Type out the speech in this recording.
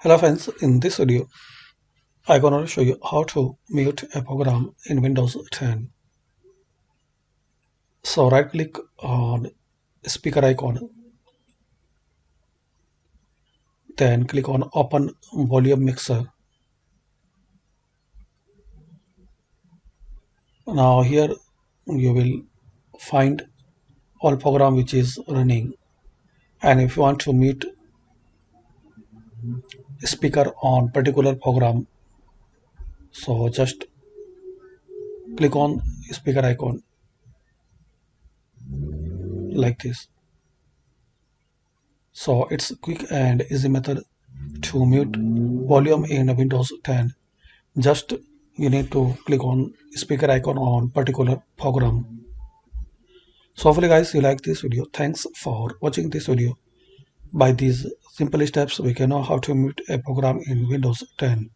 Hello friends, in this video I'm gonna show you how to mute a program in Windows 10. So right click on speaker icon, then click on open volume mixer. Now here you will find all program which is running, and if you want to mute speaker on particular program, so just click on speaker icon like this. So it's a quick and easy method to mute volume in Windows 10. Just you need to click on speaker icon on particular program. So hopefully guys you like this video. Thanks for watching this video. By these simple steps we can know how to mute a program in Windows 10.